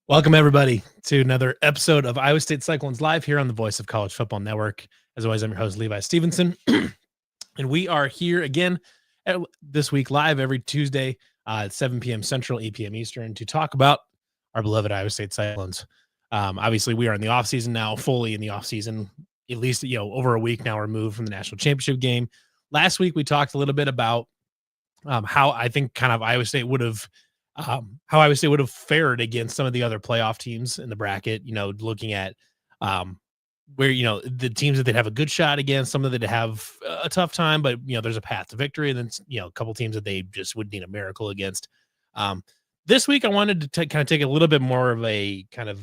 Welcome, everybody, to another episode of Iowa State Cyclones Live here on the Voice of College Football Network. As always, I'm your host, Levi Stevenson, and we are here again this week live every Tuesday at 7 p.m. Central, 8 p.m. Eastern to talk about our beloved Iowa State Cyclones. Obviously, we are in the offseason now, fully in the offseason, at least over a week now removed from the national championship game. Last week, we talked a little bit about how I think kind of how Iowa State would have fared against some of the other playoff teams in the bracket, looking at where, the teams that they'd have a good shot against, some of them that have a tough time, but, there's a path to victory. And then, a couple teams that they just would need a miracle against. This week, I wanted to kind of take a little bit more of a kind of,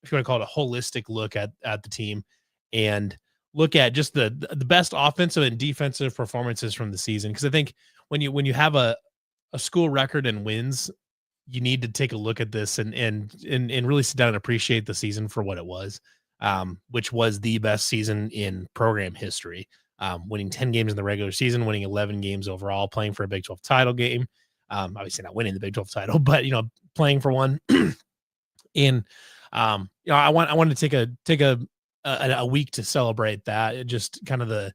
if you want to call it a holistic look at the team and look at just the best offensive and defensive performances from the season. Because I think when you have a school record and wins, you need to take a look at this and really sit down and appreciate the season for what it was, which was the best season in program history, winning 10 games in the regular season, winning 11 games overall, playing for a Big 12 title game. Obviously not winning the Big 12 title, but, playing for one. And, I wanted to take a week to celebrate that. Just kind of the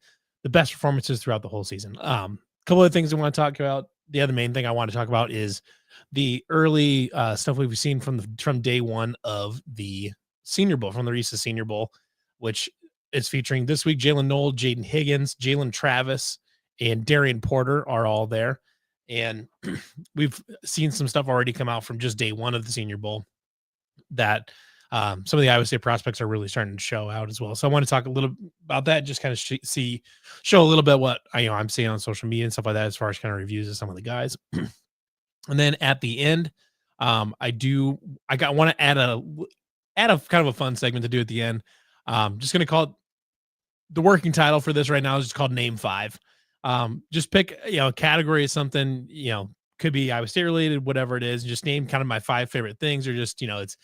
best performances throughout the whole season. Couple of things I want to talk about. The other main thing I want to talk about is the early stuff we've seen from day one of the Senior Bowl, from the Reese's Senior Bowl, which is featuring this week Jalen Knoll, Jaden Higgins, Jalen Travis, and Darian Porter are all there. And we've seen some stuff already come out from just day one of the Senior Bowl that some of the Iowa State prospects are really starting to show out as well. So I want to talk a little about that, just kind of show a little bit what I'm seeing on social media and stuff like that, as far as kind of reviews of some of the guys. And then at the end, want to add a kind of a fun segment to do at the end. Just going to call it, the working title for this right now is just called Name 5. Just pick, a category of something, could be Iowa State related, whatever it is. Just name kind of my 5 favorite things, or just, it's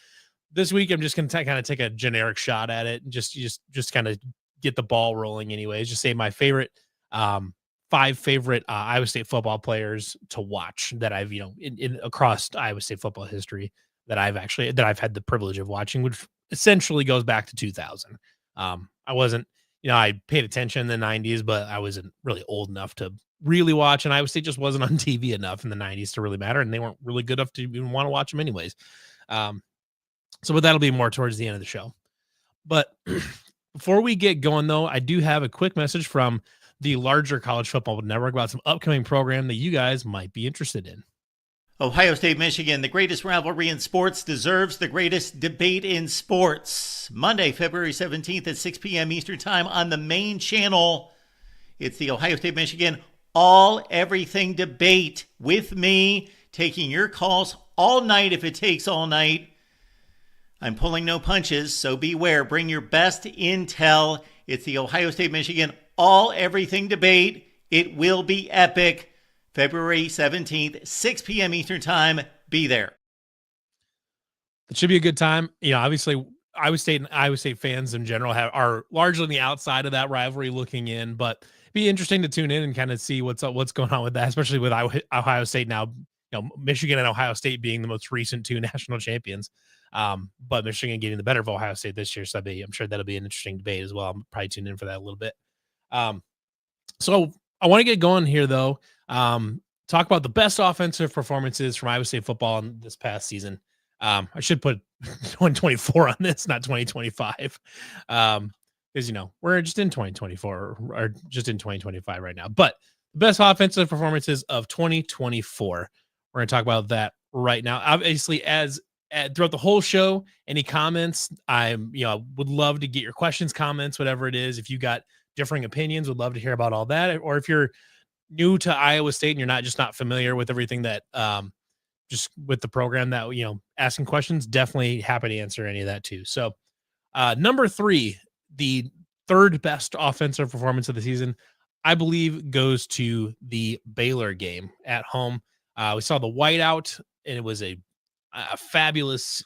this week. I'm just going to kind of take a generic shot at it and just kind of get the ball rolling anyways. Just say my favorite, 5 favorite Iowa State football players to watch that I've, in across Iowa State football history that I've had the privilege of watching, which essentially goes back to 2000. I wasn't, I paid attention in the 90s, but I wasn't really old enough to really watch, and Iowa State just wasn't on TV enough in the 90s to really matter, and they weren't really good enough to even want to watch them anyways. But that'll be more towards the end of the show. But before we get going, though, I do have a quick message from the larger College Football Network about some upcoming program that you guys might be interested in. Ohio State, Michigan, the greatest rivalry in sports deserves the greatest debate in sports. Monday, February 17th at 6 p.m. Eastern Time on the main channel. It's the Ohio State, Michigan All Everything Debate with me, taking your calls all night if it takes all night. I'm pulling no punches, so beware. Bring your best intel. It's the Ohio State, Michigan All Everything Debate. It will be epic. February 17th, 6 p.m. Eastern Time. Be there. It should be a good time. Obviously, Iowa State and Iowa State fans in general are largely on the outside of that rivalry looking in, but it'd be interesting to tune in and kind of see what's going on with that, especially with Ohio State now, Michigan and Ohio State being the most recent 2 national champions. But Michigan getting the better of Ohio State this year. So I'm sure that'll be an interesting debate as well. I'm probably tuned in for that a little bit. So I want to get going here though. Talk about the best offensive performances from Iowa State football in this past season. I should put 2024 on this, not 2025. Because, we're just in 2024 or just in 2025 right now, but the best offensive performances of 2024. We're going to talk about that right now. Obviously, throughout the whole show, any comments, would love to get your questions, comments, whatever it is. If you got differing opinions, would love to hear about all that. Or if you're new to Iowa State and you're not familiar with everything that, just with the program that, asking questions, definitely happy to answer any of that too. So number 3, the third best offensive performance of the season, I believe goes to the Baylor game at home. We saw the whiteout, and it was a fabulous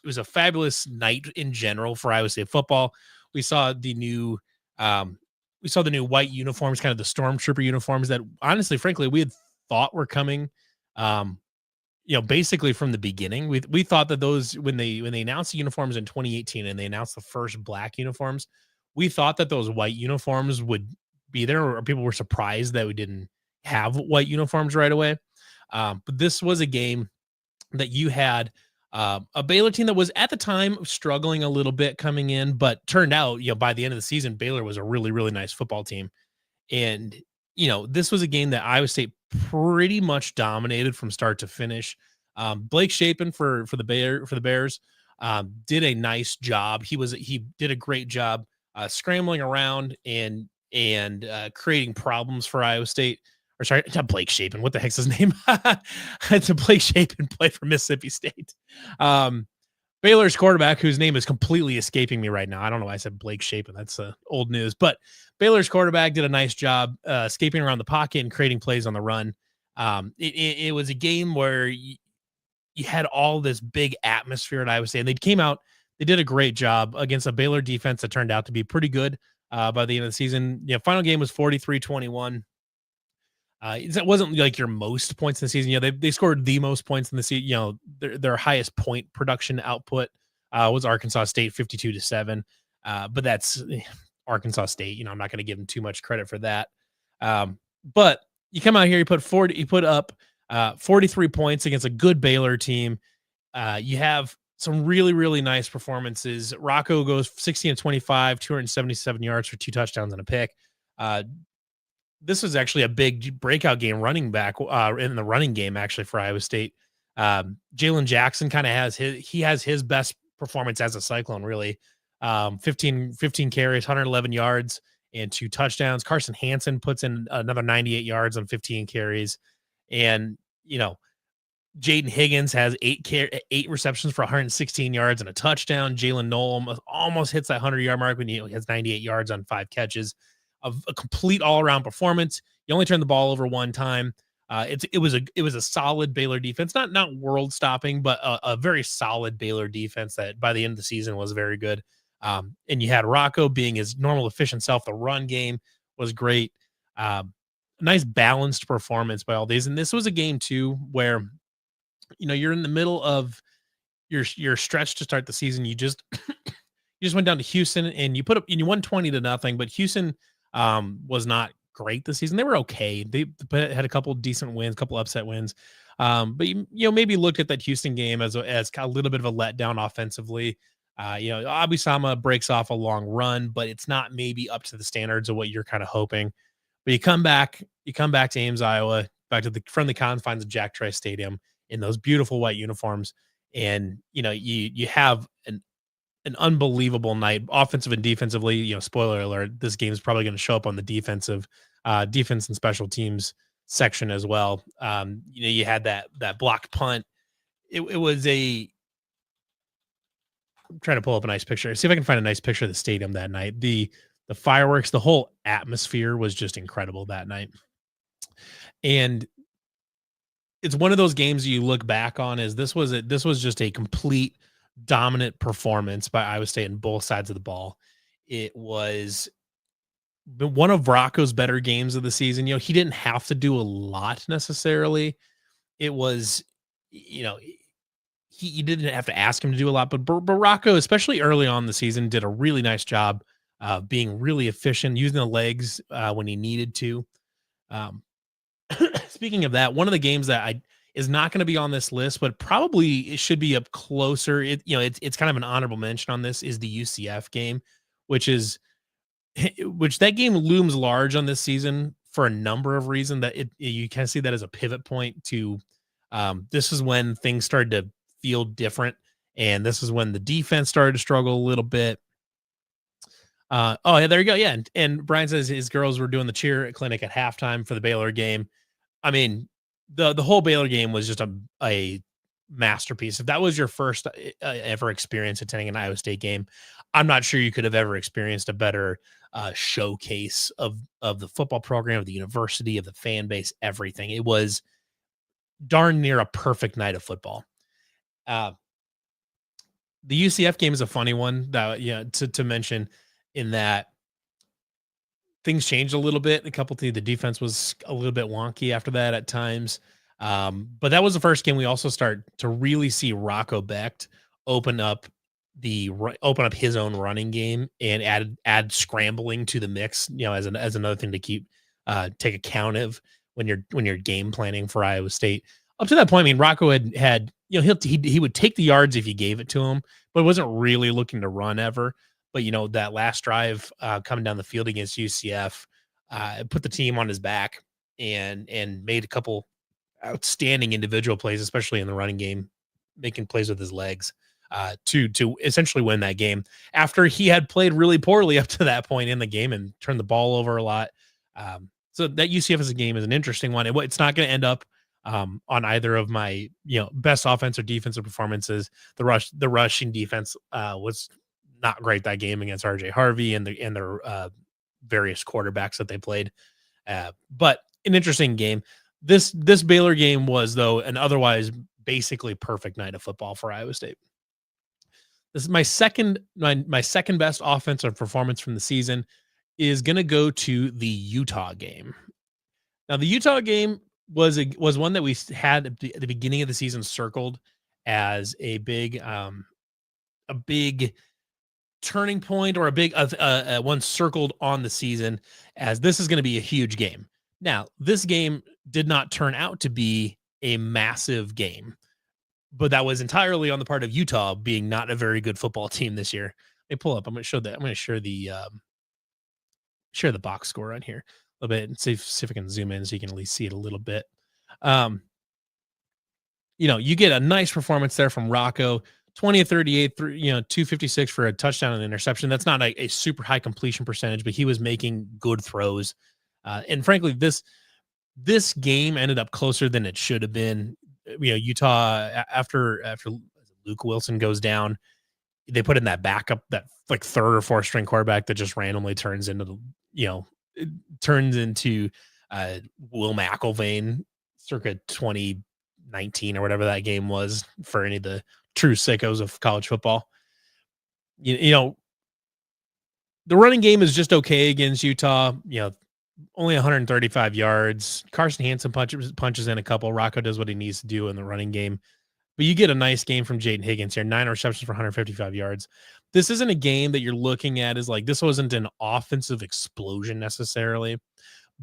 night in general for Iowa State football. We saw the new white uniforms, kind of the stormtrooper uniforms that honestly, frankly, we had thought were coming basically from the beginning. We thought that those when they announced the uniforms in 2018 and they announced the first black uniforms, we thought that those white uniforms would be there, or people were surprised that we didn't have white uniforms right away. But this was a game that you had a Baylor team that was at the time struggling a little bit coming in, but turned out, by the end of the season, Baylor was a really, really nice football team. And, this was a game that Iowa State pretty much dominated from start to finish. Blake Shapen for the Bears did a nice job. He did a great job scrambling around and creating problems for Iowa State. Or sorry, not Blake Shapen. What the heck's his name? It's a Blake Shapen play for Mississippi State. Baylor's quarterback, whose name is completely escaping me right now. I don't know why I said Blake Shapen. That's old news. But Baylor's quarterback did a nice job escaping around the pocket and creating plays on the run. It was a game where you had all this big atmosphere at Iowa State. And they came out, they did a great job against a Baylor defense that turned out to be pretty good by the end of the season. Final game was 43-21. That wasn't like your most points in the season. They scored the most points in the season. Their highest point production output was Arkansas State 52-7. But that's Arkansas State. I'm not going to give them too much credit for that. But you come out here, you put up 43 points against a good Baylor team. You have some really, really nice performances. Rocco goes 16-25, 277 yards for 2 touchdowns and a pick. This was actually a big breakout game running back in the running game, actually, for Iowa State. Jalen Jackson kind of has his best performance as a Cyclone, really. 15 carries, 111 yards, and 2 touchdowns. Carson Hansen puts in another 98 yards on 15 carries. And, Jaden Higgins has 8 receptions for 116 yards and a touchdown. Jalen Noel almost hits that 100-yard mark when he has 98 yards on 5 catches. A complete all-around performance. You only turned the ball over one time. It was a solid Baylor defense, not world-stopping, but a very solid Baylor defense that by the end of the season was very good. And you had Rocco being his normal efficient self. The run game was great. Nice balanced performance by all these. And this was a game too where you're in the middle of your stretch to start the season. You just went down to Houston and you won 20-0, but Houston was not great this season. They were okay. They had a couple decent wins, a couple upset wins. But maybe looked at that Houston game as a little bit of a letdown offensively. Abisama breaks off a long run, but it's not maybe up to the standards of what you're kind of hoping. But you come back to Ames, Iowa, back to the friendly confines of Jack Trice Stadium in those beautiful white uniforms, and you have an unbelievable night, offensive and defensively. Spoiler alert, this game is probably going to show up on the defense and special teams section as well. You had that blocked punt. It was I'm trying to pull up a nice picture. See if I can find a nice picture of the stadium that night. The fireworks, the whole atmosphere was just incredible that night. And it's one of those games you look back on as this was just a complete dominant performance by Iowa State on both sides of the ball. It was one of Rocco's better games of the season. He didn't have to do a lot necessarily. It was, you didn't have to ask him to do a lot, but Rocco, especially early on in the season, did a really nice job being really efficient, using the legs when he needed to. Speaking of that, one of the games that is not going to be on this list, but probably it should be up closer. It's kind of an honorable mention on this is the UCF game, which that game looms large on this season for a number of reasons. That you can see that as a pivot point to this is when things started to feel different, and this is when the defense started to struggle a little bit. Oh yeah, there you go. Yeah, and Brian says his girls were doing the cheer clinic at halftime for the Baylor game. I mean, the whole Baylor game was just a masterpiece. If that was your first ever experience attending an Iowa State game, I'm not sure you could have ever experienced a better showcase of the football program, of the university, of the fan base, everything. It was darn near a perfect night of football. The UCF game is a funny one that to mention, in that things changed a little bit. The defense was a little bit wonky after that at times. But that was the first game we also start to really see Rocco Becht open up his own running game and add scrambling to the mix, as another thing to take account of when you're game planning for Iowa State. Up to that point, I mean, Rocco had he would take the yards if you gave it to him, but wasn't really looking to run ever. But that last drive coming down the field against UCF put the team on his back and made a couple outstanding individual plays, especially in the running game, making plays with his legs to essentially win that game after he had played really poorly up to that point in the game and turned the ball over a lot. So that UCF as a game is an interesting one. It's not going to end up on either of my best offense or defensive performances. The rushing defense was not great that game against RJ Harvey and their various quarterbacks that they played. But an interesting game. This Baylor game was, though, an otherwise basically perfect night of football for Iowa State. This is my second best offensive performance from the season is going to go to the Utah game. Now, the Utah game was one that we had at the beginning of the season circled as a big turning point, or a big one circled on the season, as this is going to be a huge game. Now, this game did not turn out to be a massive game, but that was entirely on the part of Utah being not a very good football team this year. Let me pull up. I'm going to show that. I'm going to share the box score on here a little bit and see if I can zoom in so you can at least see it a little bit. You get a nice performance there from Rocco, 20 of 38, 256 for a touchdown and interception. That's not a super high completion percentage, but he was making good throws. And frankly, this game ended up closer than it should have been. Utah, after Luke Wilson goes down, they put in that backup, that like third or fourth string quarterback that just randomly turns into Will McElvain circa 2019 or whatever that game was, for any of the true sickos of college football. The running game is just okay against Utah. Only 135 yards. Carson Hansen punches in a couple. Rocco does what he needs to do in the running game. But you get a nice game from Jaden Higgins here. 9 receptions for 155 yards. This isn't a game that you're looking at as like, this wasn't an offensive explosion necessarily.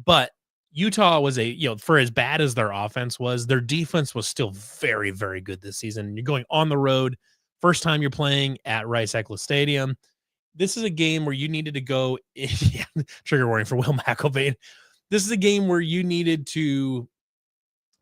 But Utah was for as bad as their offense was, their defense was still very, very good this season. You're going on the road. First time you're playing at Rice-Eccles Stadium. This is a game where you needed to go. Trigger warning for Will McElvain. This is a game where you needed to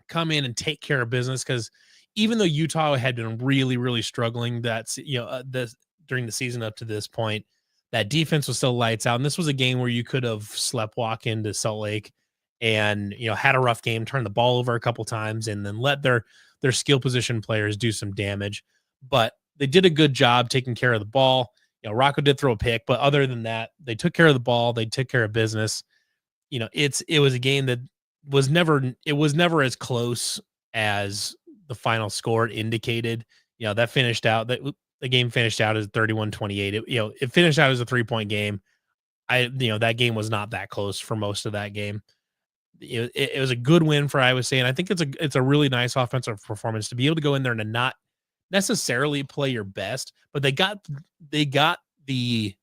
come in and take care of business, because even though Utah had been really, really struggling during the season up to this point, that defense was still lights out. And this was a game where you could have sleptwalk into Salt Lake and had a rough game, turned the ball over a couple times, and then let their skill position players do some damage. But they did a good job taking care of the ball. Rocco did throw a pick, but other than that, they took care of the ball. They took care of business. It was a game that was never as close as the final score indicated. That finished out, that the game finished out as 31-28. It finished out as a 3-point game. That game was not that close for most of that game. It was a good win for Iowa State, and I think it's a really nice offensive performance to be able to go in there and not necessarily play your best, but they got the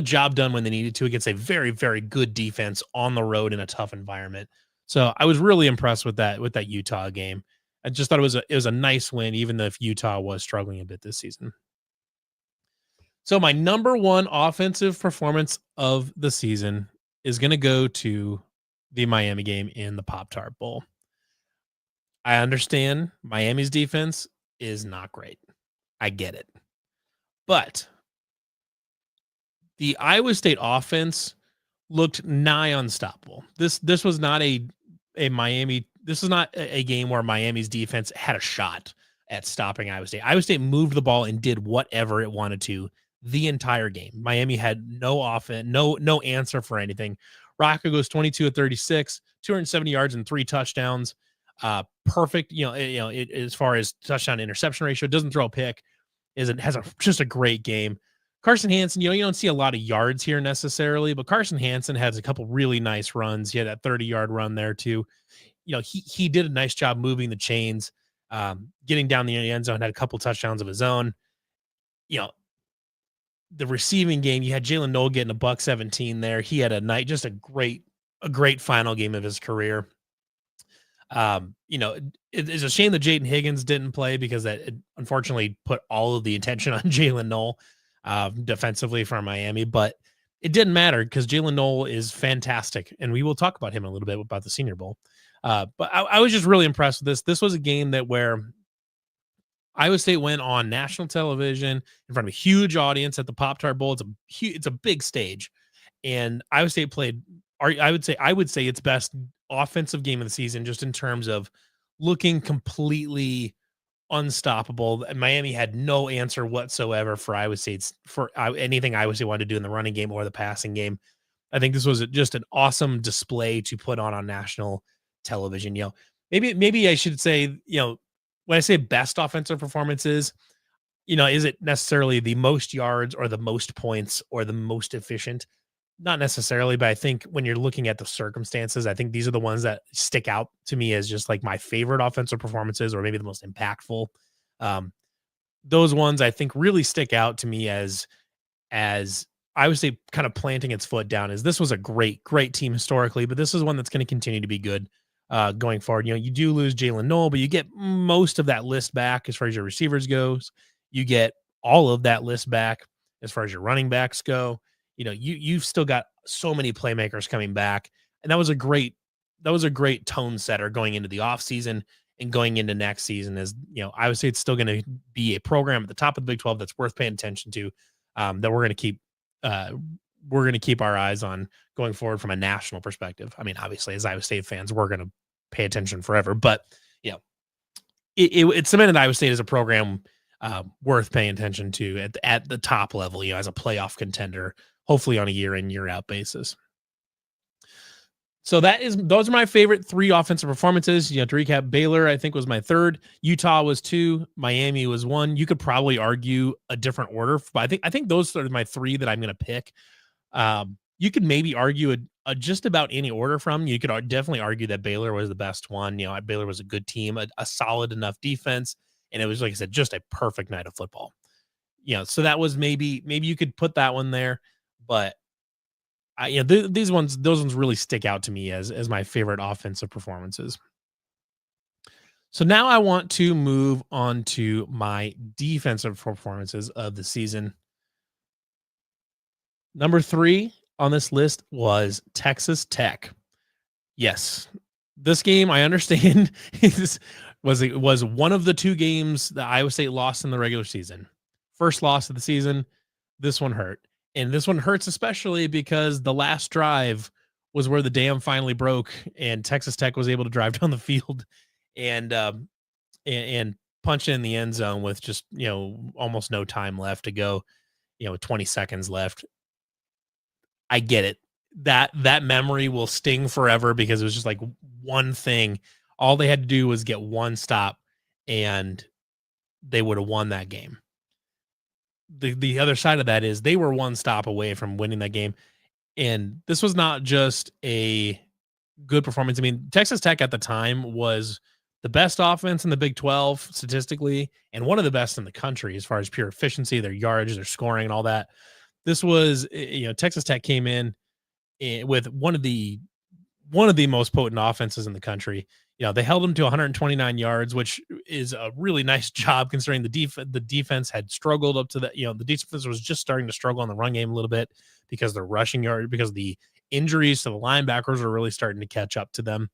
job done when they needed to against a very, very good defense on the road in a tough environment. So I was really impressed with that Utah game. I just thought it was a nice win, even though if Utah was struggling a bit this season. So my number one offensive performance of the season is going to go to the Miami game in the Pop-Tart Bowl. I understand Miami's defense is not great. I get it. But the Iowa State offense looked nigh unstoppable. This was not a Miami. This is not a game where Miami's defense had a shot at stopping Iowa State. Iowa State moved the ball and did whatever it wanted to the entire game. Miami had no offense, no answer for anything. Rocco goes 22 of 36, 270 yards and 3 touchdowns. Perfect. As far as touchdown to interception ratio, doesn't throw a pick. Has just a great game. Carson Hansen, you don't see a lot of yards here necessarily, but Carson Hansen has a couple really nice runs. He had that 30-yard run there too. he did a nice job moving the chains, getting down the end zone, had a couple touchdowns of his own. You know, the receiving game, you had Jalen Noel getting a buck 17 there. He had just a great final game of his career. It's a shame that Jaden Higgins didn't play because it unfortunately put all of the attention on Jalen Noel defensively for Miami, but it didn't matter because Jalen Noel is fantastic, and we will talk about him in a little bit about the Senior Bowl. But I was just really impressed with this. This was a game where Iowa State went on national television in front of a huge audience at the Pop-Tart Bowl. It's a big stage, and Iowa State played. I would say its best offensive game of the season, just in terms of looking completely unstoppable. Miami had no answer whatsoever for anything Iowa State wanted to do in the running game or the passing game. I think this was just an awesome display to put on national television. Maybe I should say, when I say best offensive performances, is it necessarily the most yards or the most points or the most efficient? Not necessarily, but I think when you're looking at the circumstances, I think these are the ones that stick out to me as just like my favorite offensive performances, or maybe the most impactful. Those ones I think really stick out to me as I would say kind of planting its foot down. Is this was a great team historically, but this is one that's going to continue to be good going forward. You do lose Jalen Noel, but you get most of that list back as far as your receivers goes. You get all of that list back as far as your running backs go. You've still got so many playmakers coming back, and that was a great tone setter going into the offseason and going into next season. As I would say, it's still going to be a program at the top of the Big 12 that's worth paying attention to, that we're going to keep our eyes on going forward from a national perspective. I mean, obviously, as Iowa State fans, we're going to pay attention forever, but it cemented Iowa State as a program worth paying attention to at the top level, as a playoff contender, hopefully on a year in, year out basis. So those are my favorite 3 offensive performances. To recap, Baylor, I think, was my 3rd. Utah was 2. Miami was 1. You could probably argue a different order, but I think those are my 3 that I'm going to pick. You could maybe argue just about any order from. You could definitely argue that Baylor was the best one. Baylor was a good team, a solid enough defense, and it was, like I said, just a perfect night of football. So that was maybe you could put that one there, but those ones really stick out to me as my favorite offensive performances. So now I want to move on to my defensive performances of the season. Number 3 on this list was Texas Tech. Yes, this game, I understand, was one of the 2 games that Iowa State lost in the regular season. First loss of the season. This one hurt. And this one hurts especially because the last drive was where the dam finally broke, and Texas Tech was able to drive down the field and punch in the end zone with just, almost no time left to go, 20 seconds left. I get it. That memory will sting forever because it was just like one thing. All they had to do was get one stop and they would have won that game. The other side of that is they were one stop away from winning that game. And this was not just a good performance. I mean, Texas Tech at the time was the best offense in the Big 12 statistically, and one of the best in the country as far as pure efficiency, their yardage, their scoring, and all that. This was, Texas Tech came in with one of the most potent offenses in the country. They held them to 129 yards, which is a really nice job considering the defense had struggled up to that. The defense was just starting to struggle on the run game a little bit because the rushing yard, because the injuries to the linebackers were really starting to catch up to them.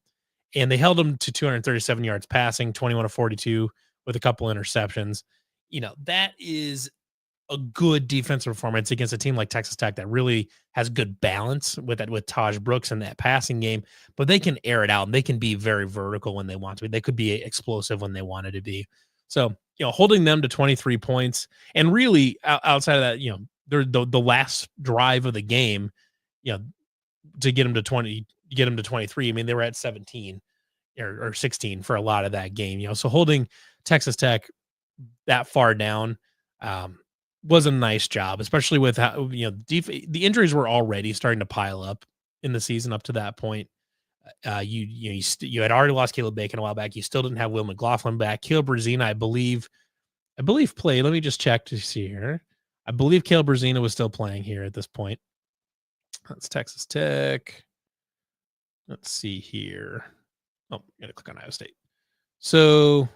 And they held them to 237 yards passing, 21 of 42 with a couple interceptions. That is a good defensive performance against a team like Texas Tech that really has good balance with Taj Brooks and that passing game, but they can air it out and they can be very vertical when they want to be. They could be explosive when they wanted to be. So, holding them to 23 points and really outside of that, they're the last drive of the game, to get them to 20, get them to 23. I mean, they were at 17 or 16 for a lot of that game, so holding Texas Tech that far down, was a nice job, especially with how, the injuries were already starting to pile up in the season up to that point. You had already lost Caleb Bacon a while back. You still didn't have Will McLaughlin back. Caleb Brazina, I believe played. Let me just check to see here. I believe Caleb Brazina was still playing here at this point. That's Texas Tech. Let's see here. Oh, gotta click on Iowa State. So,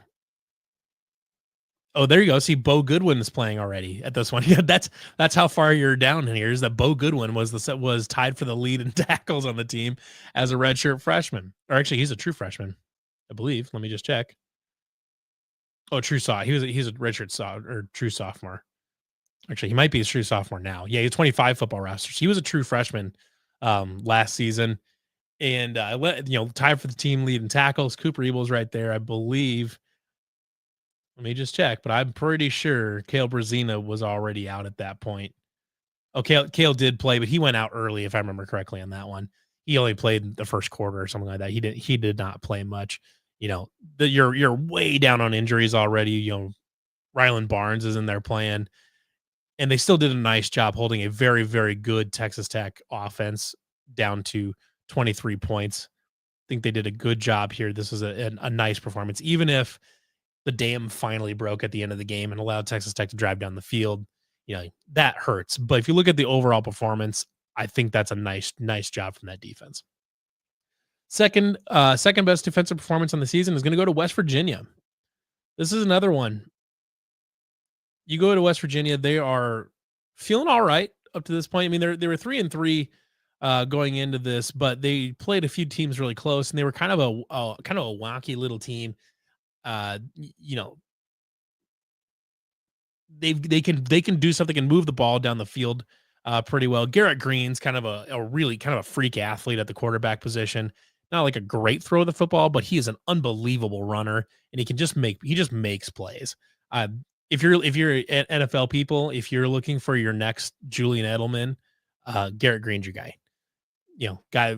there you go. See, Bo Goodwin is playing already at this one. Yeah, that's how far you're down here. Is that Bo Goodwin was tied for the lead in tackles on the team as a redshirt freshman, or actually, he's a true freshman, I believe. Let me just check. Oh, true sophomore. He's a redshirt or true sophomore. Actually, he might be a true sophomore now. Yeah, he's 25 football rosters. He was a true freshman last season, and tied for the team lead in tackles. Cooper Ebel's right there, I believe. Let me just check, but I'm pretty sure Cale Brazina was already out at that point. Okay, Cale did play, but he went out early, if I remember correctly, on that one. He only played the first quarter or something like that. He did not play much. You're way down on injuries already. Rylan Barnes is in there playing, and they still did a nice job holding a very, very good Texas Tech offense down to 23 points. I think they did a good job here. This was a nice performance, even if the dam finally broke at the end of the game and allowed Texas Tech to drive down the field. That hurts. But if you look at the overall performance, I think that's a nice job from that defense. Second best defensive performance on the season is going to go to West Virginia. This is another one. You go to West Virginia, they are feeling all right up to this point. I mean, they were 3-3 going into this, but they played a few teams really close, and they were kind of a wonky little team. They can do something and move the ball down the field pretty well. Garrett Green's kind of a really kind of a freak athlete at the quarterback position. Not like a great throw of the football, but he is an unbelievable runner, and he just makes plays. If you're NFL people, if you're looking for your next Julian Edelman, Garrett Green's your guy.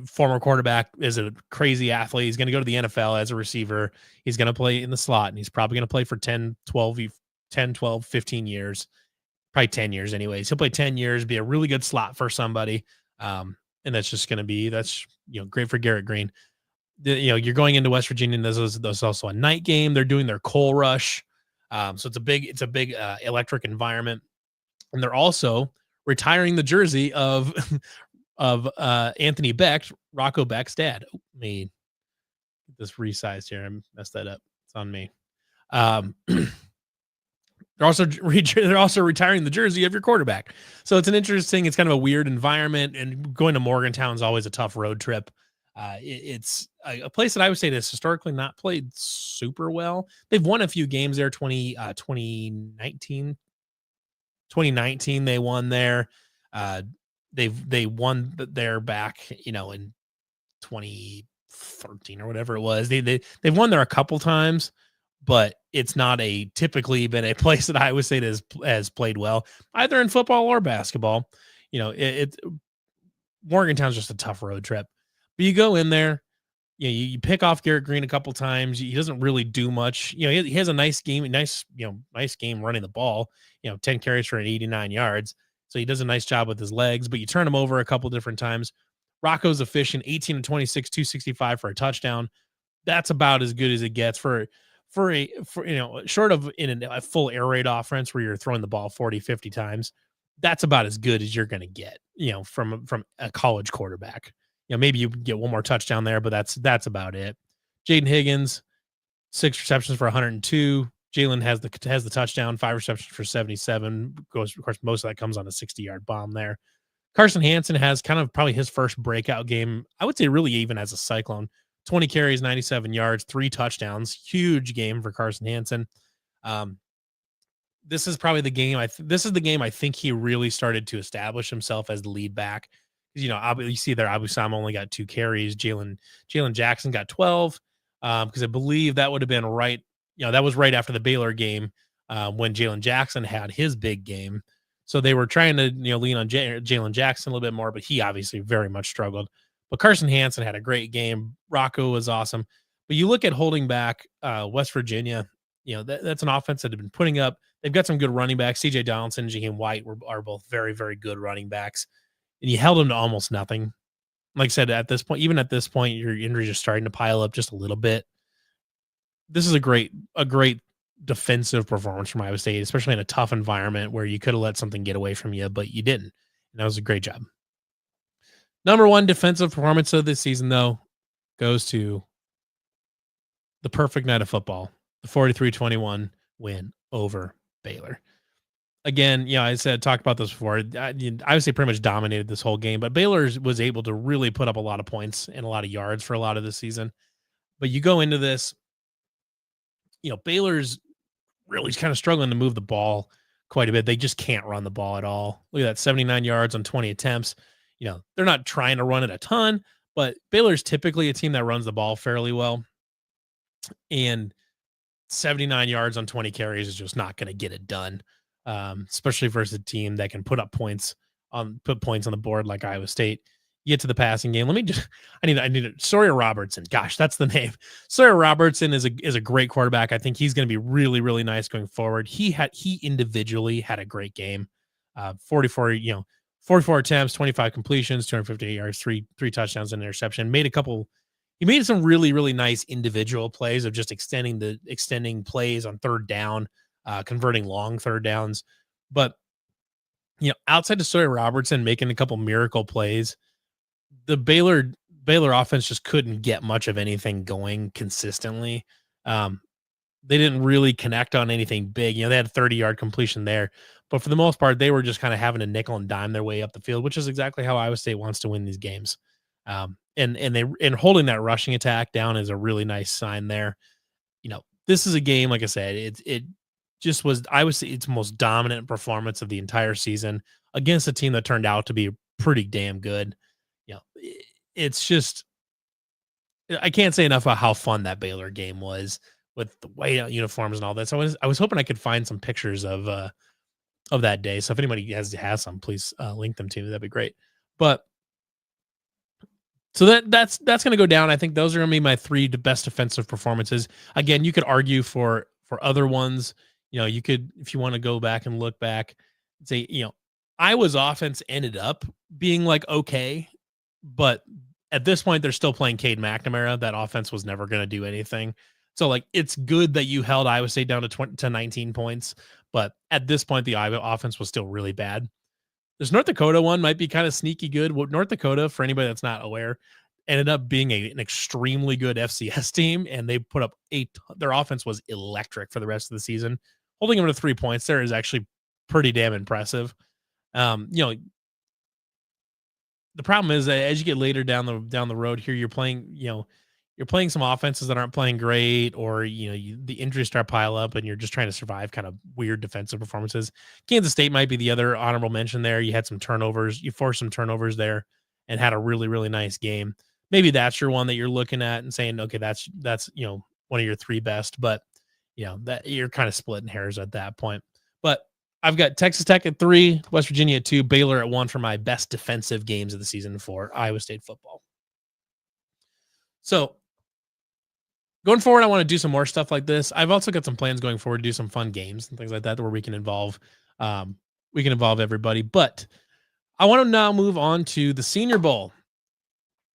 Former quarterback, is a crazy athlete. He's going to go to the NFL as a receiver. He's going to play in the slot, and he's probably going to play for 10, 12, 15 years, probably 10 years anyways. He'll play 10 years, be a really good slot for somebody. And that's just going to be, great for Garrett Green. You're going into West Virginia, and there's also a night game. They're doing their coal rush. So it's a big electric environment. And they're also retiring the jersey of Anthony Beck, Rocco Beck's dad. Let me get this resized here. I messed that up. It's on me. They're also retiring the jersey of your quarterback. So it's it's kind of a weird environment, and going to Morgantown is always a tough road trip. It's a place that I would say has historically not played super well. They've won a few games there. 2019 they won there. They won there back, in 2013 or whatever it was. They've won there a couple times, but it's not typically been a place that I would say that has played well, either in football or basketball. Morgantown's just a tough road trip, but you go in there, you pick off Garrett Green a couple times. He doesn't really do much. He has a nice game running the ball, 10 carries for 89 yards. So he does a nice job with his legs, but you turn him over a couple different times. Rocco's efficient, 18 to 26, 265 for a touchdown. That's about as good as it gets for short of in a full air raid offense where you're throwing the ball 40, 50 times. That's about as good as you're going to get, from a college quarterback. Maybe you get one more touchdown there, but that's about it. Jaden Higgins, 6 receptions for 102. Jalen has the touchdown, 5 receptions for 77. Of course, most of that comes on a 60-yard bomb there. Carson Hansen has kind of probably his first breakout game, I would say really even as a Cyclone. 20 carries, 97 yards, 3 touchdowns. Huge game for Carson Hansen. This is probably the game. This is the game I think he really started to establish himself as the lead back. You see there, Abu Sam only got 2 carries. Jalen Jackson got 12 because I believe that would have been right. That was right after the Baylor game when Jalen Jackson had his big game. So they were trying to lean on Jalen Jackson a little bit more, but he obviously very much struggled. But Carson Hansen had a great game. Rocco was awesome. But you look at holding back West Virginia, that's an offense that have been putting up. They've got some good running backs. C.J. Donaldson and Jaheim White are both very, very good running backs. And you held them to almost nothing. like I said, at this point, even at this point, your injuries are starting to pile up just a little bit. This is a great defensive performance from Iowa State, especially in a tough environment where you could have let something get away from you, but you didn't. And that was a great job. Number one defensive performance of this season, though, goes to the perfect night of football, the 43-21 win over Baylor. Again, I talked about this before. Iowa State pretty much dominated this whole game, but Baylor was able to really put up a lot of points and a lot of yards for a lot of this season. But you go into this, Baylor's really kind of struggling to move the ball quite a bit. They just can't run the ball at all. Look at that, 79 yards on 20 attempts. They're not trying to run it a ton, but Baylor's typically a team that runs the ball fairly well. And 79 yards on 20 carries is just not going to get it done, especially versus a team that can put points on the board like Iowa State. You get to the passing game. I need it. Sawyer Robertson. Gosh, that's the name. Sawyer Robertson is a great quarterback. I think he's going to be really, really nice going forward. He individually had a great game. 44 attempts, 25 completions, 258 yards, three touchdowns and interception. He made some really, really nice individual plays of just extending plays on third down, converting long third downs. But, outside of Sawyer Robertson making a couple miracle plays, the Baylor offense just couldn't get much of anything going consistently. They didn't really connect on anything big. They had a 30-yard completion there, but for the most part, they were just kind of having to nickel and dime their way up the field, which is exactly how Iowa State wants to win these games. And holding that rushing attack down is a really nice sign there. This is a game, like I said, it just was Iowa State's most dominant performance of the entire season against a team that turned out to be pretty damn good. It's just, I can't say enough about how fun that Baylor game was with the white uniforms and all that. So I was hoping I could find some pictures of that day. So if anybody has some, please link them to me. That'd be great. But so that's going to go down. I think those are going to be my three best defensive performances. Again, you could argue for other ones. You could, if you want to go back and look back, say, Iowa's offense ended up being like okay, but at this point they're still playing Cade McNamara. That offense was never going to do anything. So it's good that you held Iowa State down to 19 points, but at this point the Iowa offense was still really bad. This North Dakota one might be kind of sneaky good. North Dakota, for anybody that's not aware, ended up being an extremely good FCS team, and they put up their offense was electric for the rest of the season. Holding them to 3 points there is actually pretty damn impressive. The problem is that as you get later down the road here, you're playing some offenses that aren't playing great, or the injuries start pile up, and you're just trying to survive kind of weird defensive performances. Kansas State might be the other honorable mention there. You had some turnovers, you forced some turnovers there, and had a really, really nice game. Maybe that's your one that you're looking at and saying, okay, that's one of your three best, but that you're kind of splitting hairs at that point. But I've got Texas Tech at 3, West Virginia at 2, Baylor at 1 for my best defensive games of the season for Iowa State football. So going forward, I want to do some more stuff like this. I've also got some plans going forward to do some fun games and things like that where we can involve everybody. But I want to now move on to the Senior Bowl.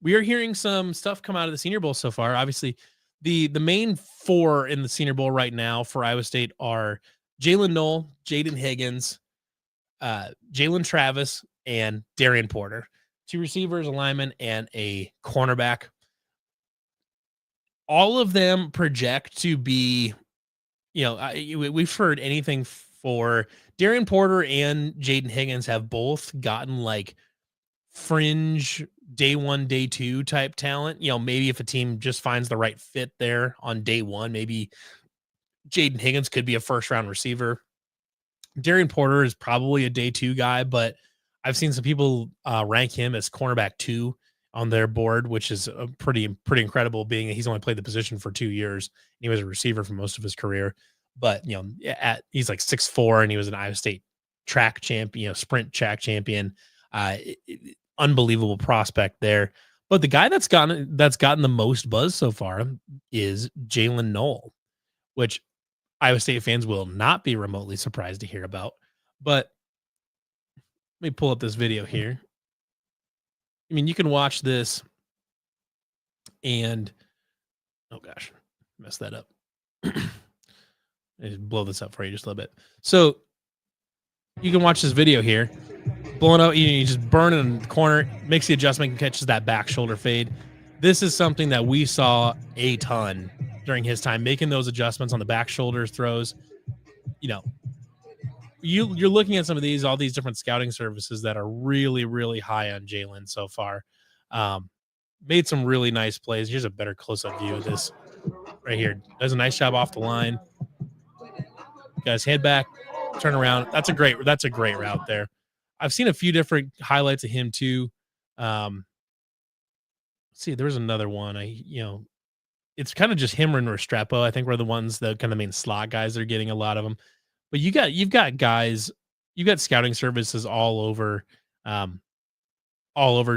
We are hearing some stuff come out of the Senior Bowl so far. Obviously, the main four in the Senior Bowl right now for Iowa State are Jalen Knoll, Jaden Higgins, Jalen Travis, and Darian Porter. 2 receivers, a lineman, and a cornerback. All of them project to be, we've heard anything for Darian Porter and Jaden Higgins have both gotten like fringe day 1, day 2 type talent. Maybe if a team just finds the right fit there on day 1, maybe Jaden Higgins could be a first round receiver. Darian Porter is probably a day 2 guy, but I've seen some people rank him as cornerback 2 on their board, which is a pretty incredible, being that he's only played the position for 2 years. He was a receiver for most of his career, but he's like 6'4", and he was an Iowa State track champion, sprint track champion. Unbelievable prospect there. But the guy that's gotten the most buzz so far is Jalen Knoll, which Iowa State fans will not be remotely surprised to hear about. But let me pull up this video here. I mean, you can watch this and, oh gosh, messed that up. Just blow this up for you just a little bit. So you can watch this video here, blowing out, you just burn it in the corner, makes the adjustment, and catches that back shoulder fade. This is something that we saw a ton during his time, making those adjustments on the back shoulders throws. You know, you're looking at some of these, all these different scouting services that are really, really high on Jalen so far. Made some really nice plays. Here's a better close-up view of this right here. Does a nice job off the line. Guys, head back, turn around. That's a great route there. I've seen a few different highlights of him too. Let's see, there was another one. It's kind of just him and Restrepo. I think we're the ones that kind of main slot guys that are getting a lot of them. But you've got guys, you've got scouting services all over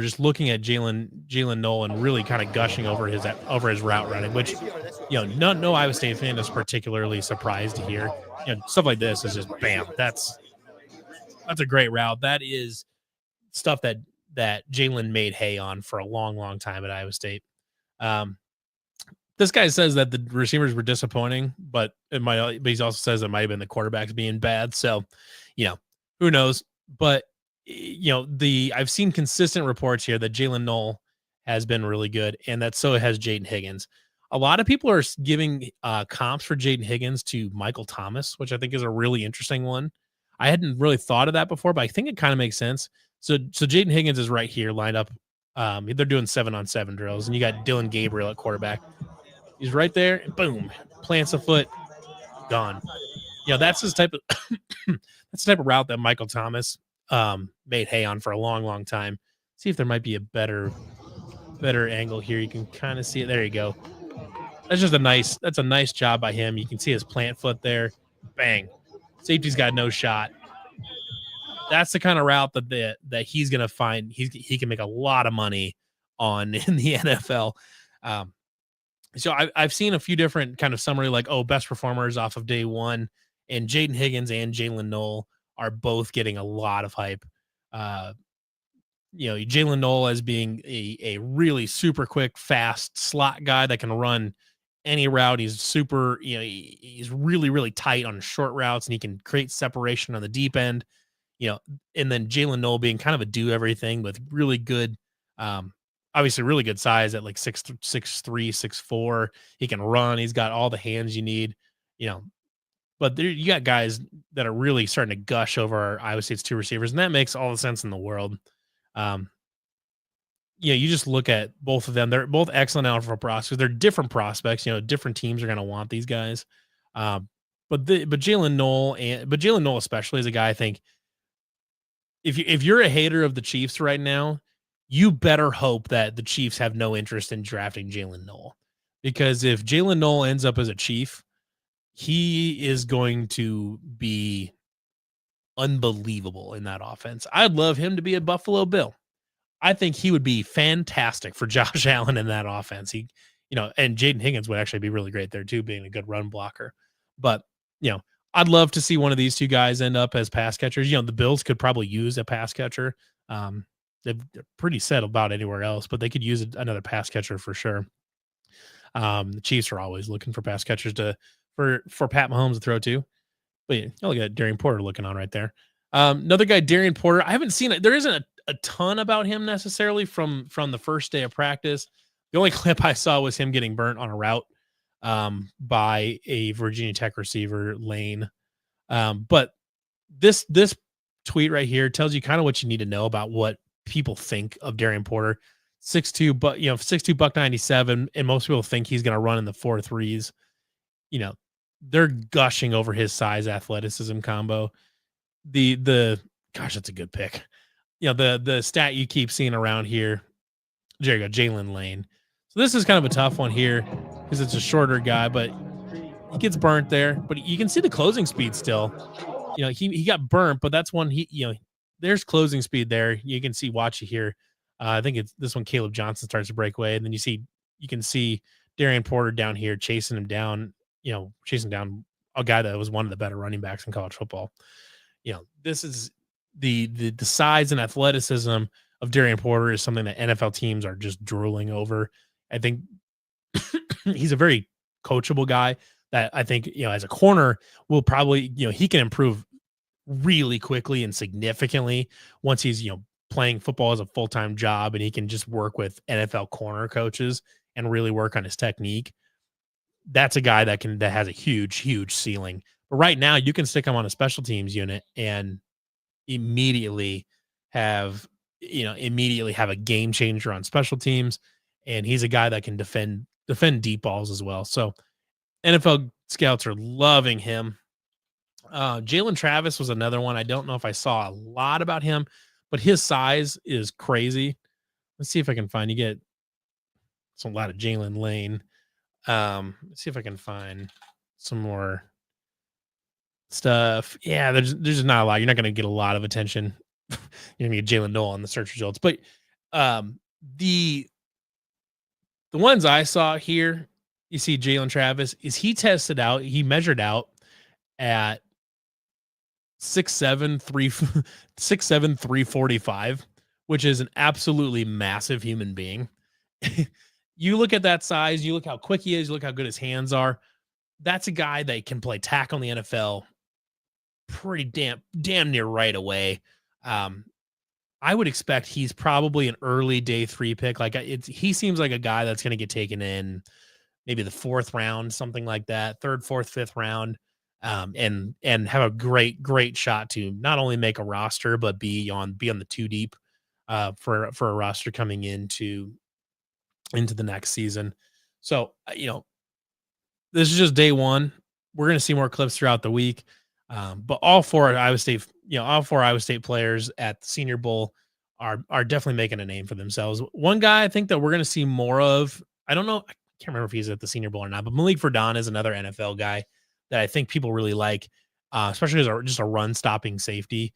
just looking at Jalen Nolan really kind of gushing over his route running, which no Iowa State fan is particularly surprised to hear. Stuff like this is just bam. That's a great route. That is stuff that Jalen made hay on for a long, long time at Iowa State. This guy says that the receivers were disappointing, but he also says it might have been the quarterbacks being bad. So, who knows? But I've seen consistent reports here that Jalen Noel has been really good, and that so has Jaden Higgins. A lot of people are giving comps for Jaden Higgins to Michael Thomas, which I think is a really interesting one. I hadn't really thought of that before, but I think it kind of makes sense. So Jaden Higgins is right here lined up. They're doing 7-on-7 drills, and you got Dylan Gabriel at quarterback. He's right there, and boom, plants a foot, gone. That's his type of that's the type of route that Michael Thomas made hay on for a long, long time. See if there might be a better angle here. You can kind of see it. There you go. That's a nice job by him. You can see his plant foot there. Bang. Safety's got no shot. That's the kind of route that he's going to find. He can make a lot of money on in the NFL. So I've seen a few different kind of summary, like, best performers off of day one, and Jaden Higgins and Jalen Noel are both getting a lot of hype. Jalen Noel as being a really super quick, fast slot guy that can run any route. He's super, he's really, really tight on short routes, and he can create separation on the deep end. And then Jalen Noel being kind of a do everything with really good, obviously really good size at like 6'3", 6'4". He can run. He's got all the hands you need, but there, you got guys that are really starting to gush over our Iowa State's two receivers, and that makes all the sense in the world. You just look at both of them. They're both excellent alpha prospects. They're different prospects. Different teams are going to want these guys. But Jalen Noel especially is a guy I think if you're a hater of the Chiefs right now, you better hope that the Chiefs have no interest in drafting Jalen Noel, because if Jalen Noel ends up as a Chief, he is going to be unbelievable in that offense. I'd love him to be a Buffalo Bill. I think he would be fantastic for Josh Allen in that offense. And Jaden Higgins would actually be really great there too, being a good run blocker. But, I'd love to see one of these two guys end up as pass catchers. The Bills could probably use a pass catcher. They're pretty set about anywhere else, but they could use another pass catcher for sure. The Chiefs are always looking for pass catchers for Pat Mahomes to throw to. But look at Darian Porter looking on right there. Another guy, Darian Porter. I haven't seen it. There isn't a ton about him necessarily from the first day of practice. The only clip I saw was him getting burnt on a route by a Virginia Tech receiver, Lane. But this tweet right here tells you kind of what you need to know about what people think of Darian Porter. 6'2", but 6'2", buck 97, and most people think he's going to run in the 4.3s. They're gushing over his size athleticism combo. Gosh, that's a good pick. The stat you keep seeing around here. There you go, Jalen Lane. So this is kind of a tough one here because it's a shorter guy, but he gets burnt there. But you can see the closing speed still. He got burnt, but that's one there's closing speed there. You can see, watch it here. I think it's this one. Caleb Johnson starts to break away, and then you can see Darian Porter down here chasing him down. Chasing down a guy that was one of the better running backs in college football. This is the size and athleticism of Darian Porter is something that NFL teams are just drooling over. I think he's a very coachable guy that I think, as a corner will probably, he can improve really quickly and significantly once he's, playing football as a full-time job and he can just work with NFL corner coaches and really work on his technique. That's a guy that has a huge ceiling. But right now you can stick him on a special teams unit and immediately have, have a game changer on special teams. And he's a guy that can defend deep balls as well. So NFL scouts are loving him. Jalen Travis was another one. I don't know if I saw a lot about him, but his size is crazy. Let's see if I can find. You get a lot of Jalen Lane. Let's see if I can find some more stuff. Yeah, there's just not a lot. You're not going to get a lot of attention. You're going to get Jalen Noel on the search results, but the ones I saw here, you see Jalen Travis is he tested out. He measured out at 6'7", 345, which is an absolutely massive human being. You look at that size, you look how quick he is, you look how good his hands are. That's a guy that can play tackle in the NFL pretty damn near right away. I would expect he's probably an early day 3 pick. He seems like a guy that's going to get taken in maybe the 4th round, something like that, 3rd, 4th, 5th round. And have a great shot to not only make a roster, but be on the 2 deep for a roster coming into the next season. So, this is just day 1. We're going to see more clips throughout the week. But all 4 Iowa State players at the Senior Bowl are definitely making a name for themselves. One guy I think that we're going to see more of, I don't know, I can't remember if he's at the Senior Bowl or not, but Malik Verdon is another NFL guy that I think people really like, especially as just a run stopping safety.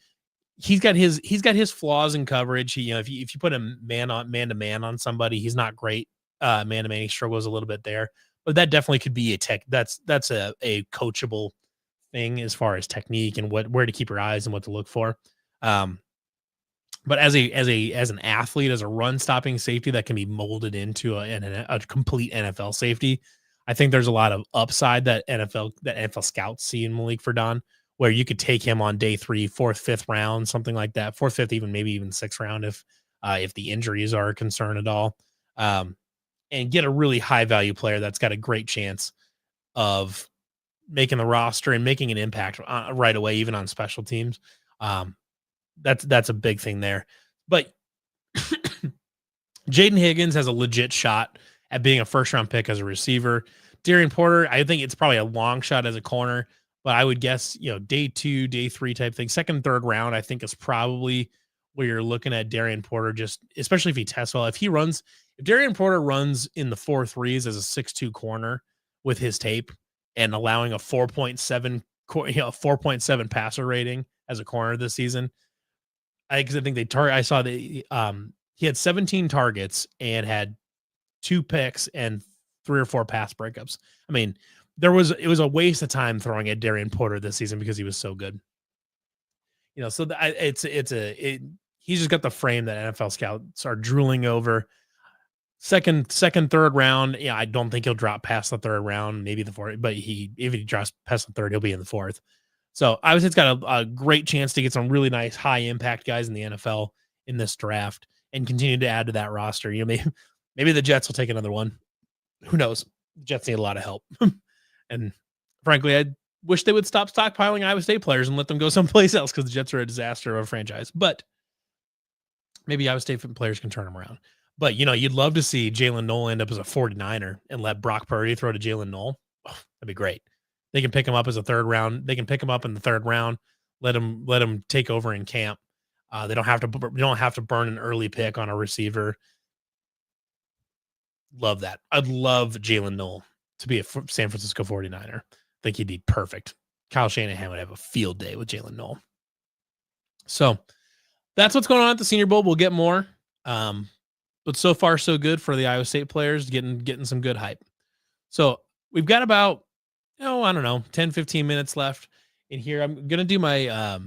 He's got his flaws in coverage. If you put him man to man on somebody, he's not great man to man. He struggles a little bit there, but that definitely could be that's a coachable thing as far as technique and where to keep your eyes and what to look for. But as an athlete, as a run stopping safety that can be molded into a complete NFL safety, I think there's a lot of upside that NFL scouts see in Malik Verdon, where you could take him on day 3, 4th, 5th round, something like that, 4th, 5th, maybe even 6th round if the injuries are a concern at all, and get a really high value player that's got a great chance of making the roster and making an impact right away, even on special teams. That's a big thing there. But Jaden Higgins has a legit shot at being a 1st round pick as a receiver. Darian Porter, I think it's probably a long shot as a corner, but I would guess, day 2, day 3 type thing. 2nd, 3rd round, I think is probably where you're looking at Darian Porter, just especially if he tests well. If Darian Porter runs in the 4.3s as a 6'2" corner with his tape and allowing a 4.7 passer rating as a corner this season, I think I saw that he had 17 targets and had 2 picks and 3 or 4 pass breakups. I mean, it was a waste of time throwing at Darian Porter this season because he was so good. So he's just got the frame that NFL scouts are drooling over. Second, 3rd round. I don't think he'll drop past the 3rd round, maybe the 4th, but if he drops past the 3rd, he'll be in the 4th. So I would say it's got a great chance to get some really nice high impact guys in the NFL in this draft and continue to add to that roster. Maybe the Jets will take another one. Who knows? The Jets need a lot of help. And frankly, I wish they would stop stockpiling Iowa State players and let them go someplace else, because the Jets are a disaster of a franchise. But maybe Iowa State players can turn them around. But, you'd love to see Jalen Noel end up as a 49er and let Brock Purdy throw to Jalen Noel. Oh, that'd be great. They can pick him up as a 3rd round. They can pick him up in the 3rd round. Let him take over in camp. They don't have to burn an early pick on a receiver. Love that. I'd love Jalen Noel to be a San Francisco 49er. I think he'd be perfect. Kyle Shanahan would have a field day with Jalen Noel. So that's what's going on at the Senior Bowl. We'll get more. But so far, so good for the Iowa State players, getting some good hype. So we've got about, 10, 15 minutes left in here. I'm going to do my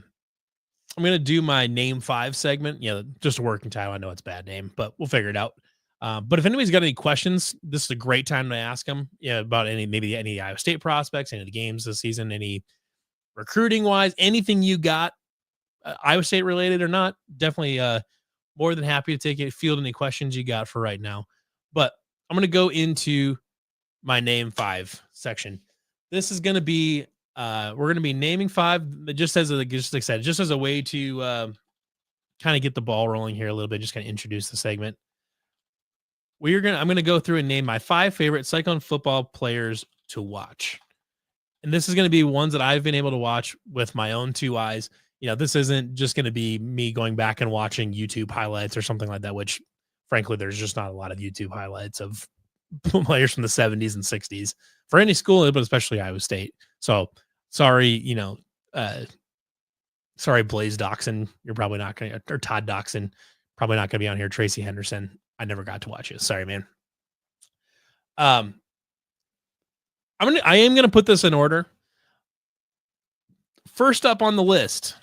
I'm going to do my name 5 segment. Just a working title. I know it's a bad name, but we'll figure it out. But if anybody's got any questions, this is a great time to ask them about maybe any Iowa State prospects, any of the games this season, any recruiting wise, anything you got, Iowa State related or not. Definitely more than happy to take it, field any questions you got for right now. But I'm going to go into my name 5 section. This is going to be we're going to be naming 5 just as a way to kind of get the ball rolling here a little bit, just kind of introduce the segment. I'm going to go through and name my 5 favorite Cyclone football players to watch. And this is going to be ones that I've been able to watch with my own 2 eyes. This isn't just going to be me going back and watching YouTube highlights or something like that, which frankly, there's just not a lot of YouTube highlights of players from the 70s and 60s for any school, but especially Iowa State. So sorry, sorry, Blaze Doxson. You're probably not going to, or Todd Doxson, probably not going to be on here. Tracy Henderson. I never got to watch it. Sorry, man. I am going to put this in order. First up on the list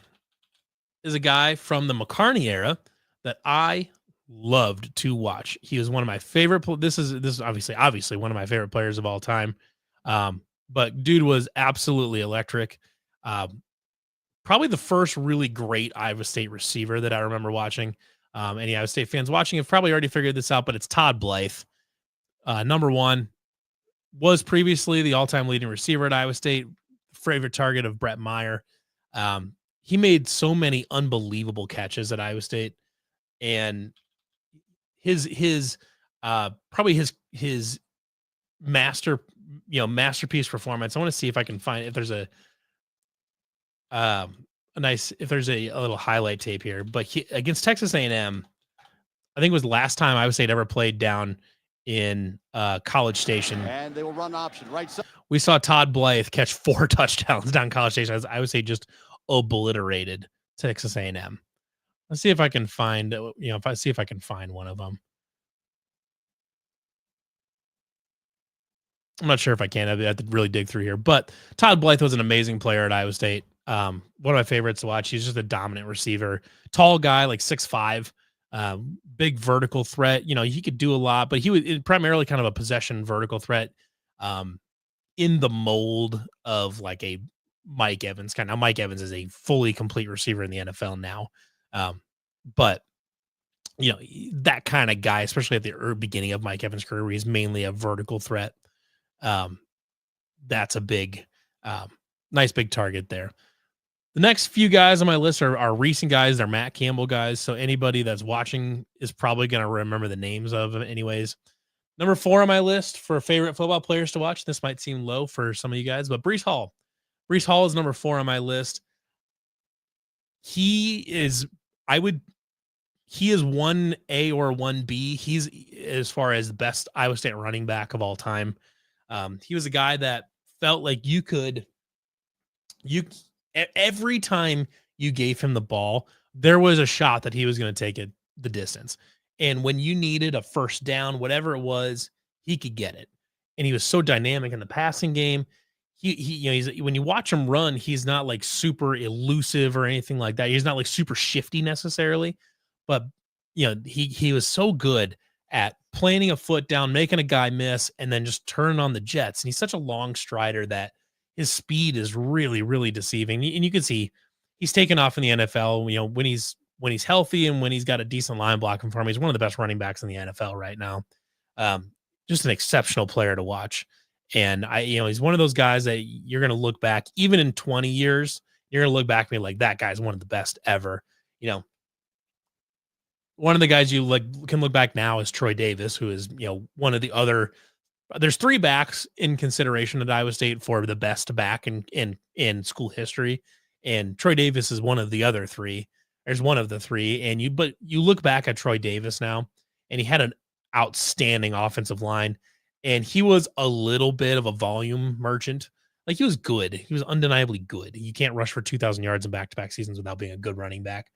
is a guy from the McCarney era that I loved to watch. He was one of my favorite. This is obviously one of my favorite players of all time. But dude was absolutely electric. Probably the first really great Iowa State receiver that I remember watching. Any Iowa State fans watching have probably already figured this out, but it's Todd Blythe. Number 1, was previously the all-time leading receiver at Iowa State, favorite target of Brett Meyer. He made so many unbelievable catches at Iowa State, and his masterpiece performance. I want to see if I can find if there's a little highlight tape here, but against Texas A&M, I think it was the last time Iowa State ever played down in College Station, and they will run option right side. We saw Todd Blythe catch 4 touchdowns down College Station. As I would say, just obliterated Texas A&M. Let's see if I can find, if I can find one of them. I'm not sure if I can. I have to really dig through here. But Todd Blythe was an amazing player at Iowa State. One of my favorites to watch. He's just a dominant receiver. Tall guy, like 6'5", big vertical threat. He could do a lot, but he was primarily kind of a possession vertical threat in the mold of like a Mike Evans kind. Now, Mike Evans is a fully complete receiver in the NFL now. But that kind of guy, especially at the beginning of Mike Evans' career, where he's mainly a vertical threat. That's a big, nice big target there. The next few guys on my list are recent guys. They're Matt Campbell guys. So anybody that's watching is probably going to remember the names of them anyways. Number 4 on my list for favorite football players to watch. This might seem low for some of you guys, but Breece Hall. Breece Hall is number 4 on my list. He is 1A or 1B. He's as far as the best Iowa State running back of all time. He was a guy that felt like every time you gave him the ball, there was a shot that he was going to take it the distance. And when you needed a first down, whatever it was, he could get it. And he was so dynamic in the passing game. He's when you watch him run, he's not like super elusive or anything like that. He's not like super shifty necessarily, but he was so good at planting a foot down, making a guy miss, and then just turning on the jets. And he's such a long strider that his speed is really, really deceiving. And you can see he's taken off in the NFL, when he's healthy and when he's got a decent line block in front of him. He's one of the best running backs in the NFL right now. Just an exceptional player to watch. And he's one of those guys that you're going to look back, even in 20 years, you're going to look back and be like, that guy's one of the best ever. One of the guys you can look back now is Troy Davis, who is, one of the other. There's 3 backs in consideration at Iowa State for the best back in school history, and Troy Davis is one of the other 3. There's one of the 3, but you look back at Troy Davis now, and he had an outstanding offensive line, and he was a little bit of a volume merchant. Like, he was good. He was undeniably good. You can't rush for 2,000 yards in back-to-back seasons without being a good running back,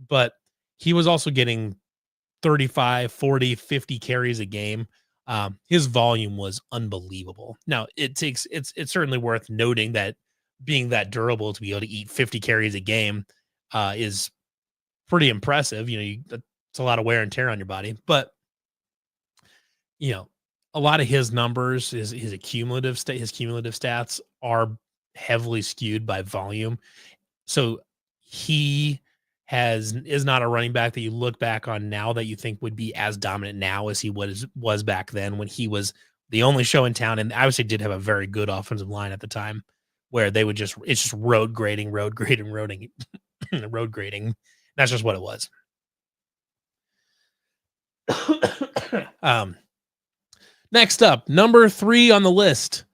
but he was also getting 35, 40, 50 carries a game. His volume was unbelievable. Now, it's certainly worth noting that being that durable to be able to eat 50 carries a game, is pretty impressive. It's a lot of wear and tear on your body, but a lot of his numbers, his cumulative stats are heavily skewed by volume. So he is not a running back that you look back on now that you think would be as dominant now as he was back then when he was the only show in town. And obviously did have a very good offensive line at the time where they would it's just road grading, road grading. That's just what it was. Next up, number 3 on the list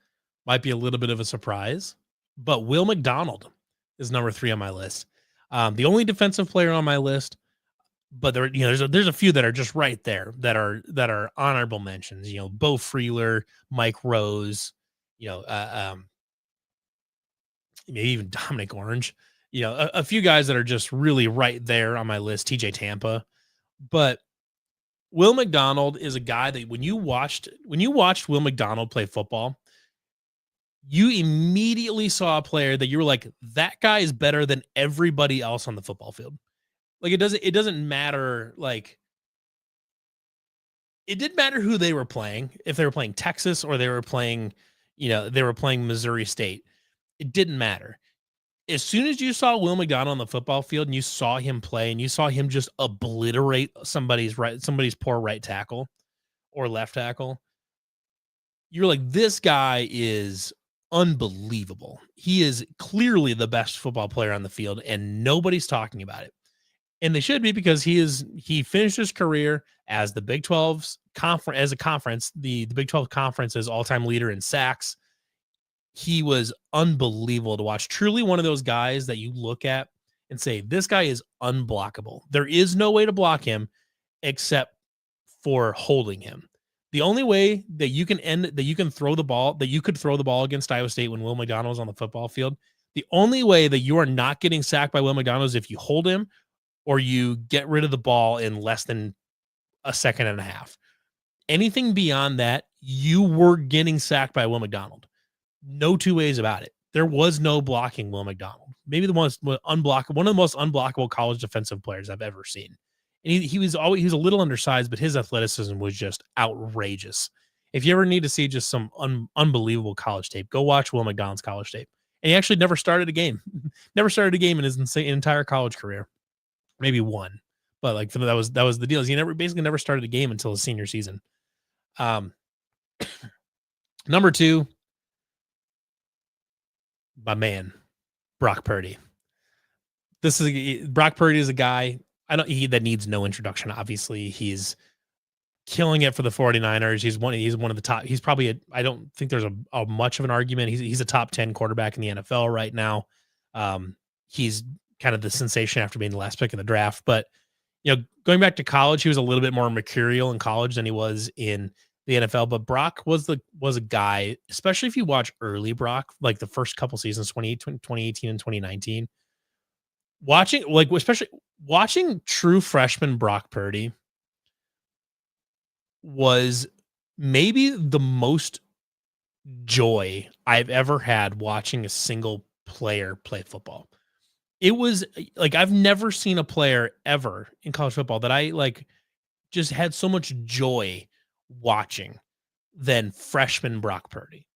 might be a little bit of a surprise, but Will McDonald is number 3 on my list. The only defensive player on my list, but there's a few that are just right there that are honorable mentions. Bo Freeler, Mike Rose, maybe even Dominic Orange. A few guys that are just really right there on my list. TJ Tampa, but Will McDonald is a guy that when you watched Will McDonald play football, you immediately saw a player that you were like, that guy is better than everybody else on the football field. Like it doesn't matter. Like it didn't matter who they were playing, if they were playing Texas or they were playing Missouri State. It didn't matter. As soon as you saw Will McDonald on the football field and you saw him play and you saw him just obliterate somebody's poor right tackle or left tackle, you're like, this guy is unbelievable. He is clearly the best football player on the field and nobody's talking about it. And they should be, because he finished his career as the Big 12's conference, as a conference, the Big 12 conference's all-time leader in sacks. He was unbelievable to watch. Truly one of those guys that you look at and say, this guy is unblockable. There is no way to block him except for holding him. The only way that you can throw the ball against Iowa State when Will McDonald was on the football field, the only way that you are not getting sacked by Will McDonald is if you hold him or you get rid of the ball in less than a second and a half. Anything beyond that, you were getting sacked by Will McDonald. No two ways about it. There was no blocking Will McDonald. Maybe one of the most unblockable college defensive players I've ever seen. And he was a little undersized, but his athleticism was just outrageous. If you ever need to see just some unbelievable college tape, go watch Will McDonald's college tape. And he actually never started a game. Never started a game in his entire college career. Maybe one. But like that was the deal. He basically never started a game until his senior season. Number 2, my man, Brock Purdy. Brock Purdy is a guy that needs no introduction. Obviously, he's killing it for the 49ers. He's one of the top. He's probably I don't think there's a much of an argument. He's a top 10 quarterback in the NFL right now. He's kind of the sensation after being the last pick in the draft. But going back to college, he was a little bit more mercurial in college than he was in the NFL. But Brock was a guy, especially if you watch early Brock, like the first couple seasons, 2018 and 2019. Especially watching true freshman Brock Purdy was maybe the most joy I've ever had watching a single player play football. It was like, I've never seen a player ever in college football that I just had so much joy watching than freshman Brock Purdy,